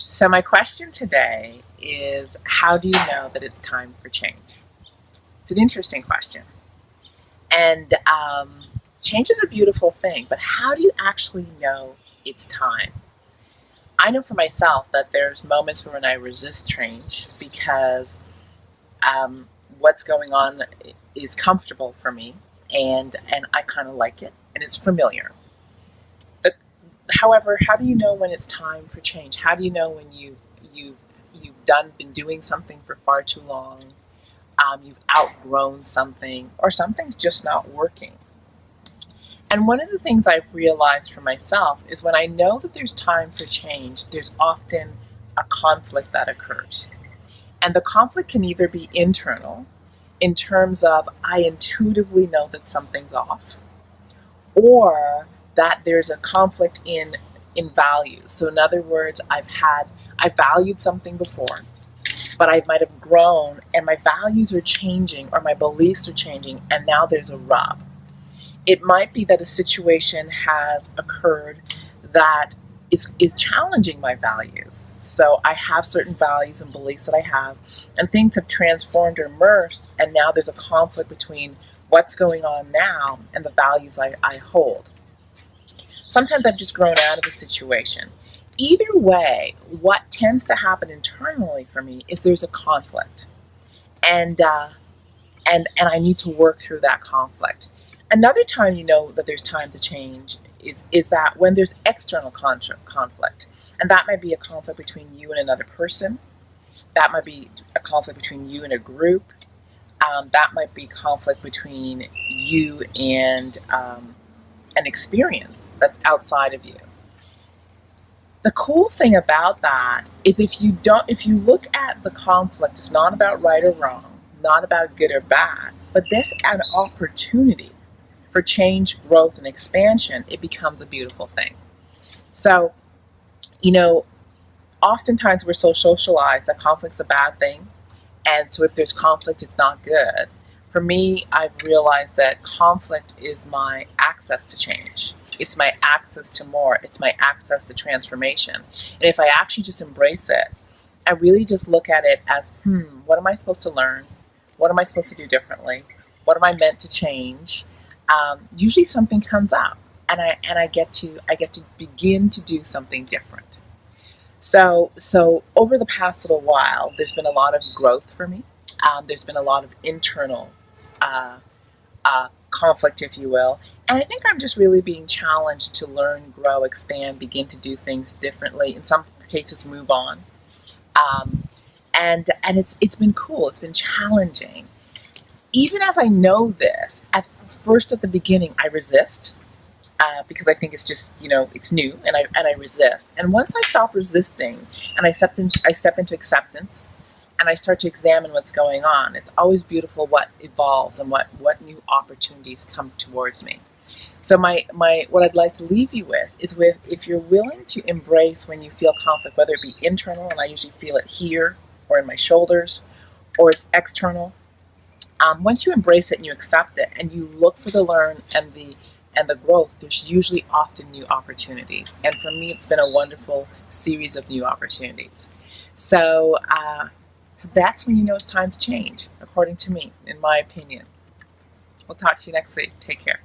So, my question today is, how do you know that it's time for change? It's an interesting question. And change is a beautiful thing, but how do you actually know it's time? I know for myself that there's moments when I resist change because um, what's going on is comfortable for me, and I kind of like it, and it's familiar. The, However, how do you know when it's time for change? How do you know when you've been doing something for far too long? You've outgrown something, or something's just not working. And one of the things I've realized for myself is when I know that there's time for change, there's often a conflict that occurs. And the conflict can either be internal, in terms of I intuitively know that something's off, or that there's a conflict in values. So in other words, I valued something before, but I might have grown and my values are changing or my beliefs are changing, and now there's a rub. It might be that a situation has occurred that is challenging my values. So I have certain values and beliefs that I have, and things have transformed or immersed, and now there's a conflict between what's going on now and the values I hold. Sometimes I've just grown out of a situation. Either way, what tends to happen internally for me is there's a conflict, and and I need to work through that conflict. Another time you know that there's time to change is that when there's external conflict, and that might be a conflict between you and another person, that might be a conflict between you and a group, that might be conflict between you and an experience that's outside of you. The cool thing about that is if you look at the conflict, it's not about right or wrong, not about good or bad, but there's an opportunity for change, growth, and expansion. It becomes a beautiful thing. So, you know, oftentimes we're so socialized that conflict's a bad thing. And so if there's conflict, it's not good. For me, I've realized that conflict is my access to change. It's my access to more. It's my access to transformation. And if I actually just embrace it, I really just look at it as, what am I supposed to learn? What am I supposed to do differently? What am I meant to change? Usually something comes up, and I get to begin to do something different. So over the past little while, there's been a lot of growth for me. There's been a lot of internal uh, conflict, if you will. And I think I'm just really being challenged to learn, grow, expand, begin to do things differently. In some cases, move on. Um, and it's been cool. It's been challenging. Even as I know this, at the beginning, I resist. Because I think it's just, it's new, and I resist. And once I stop resisting and I step into acceptance, and I start to examine what's going on, it's always beautiful what evolves and what new opportunities come towards me. So my what I'd like to leave you with is, if you're willing to embrace when you feel conflict, whether it be internal, and I usually feel it here or in my shoulders, or it's external. Once you embrace it and you accept it and you look for the learn and the growth, there's usually often new opportunities. And for me, it's been a wonderful series of new opportunities. So, so that's when you know it's time to change, according to me, in my opinion. We'll talk to you next week. Take care.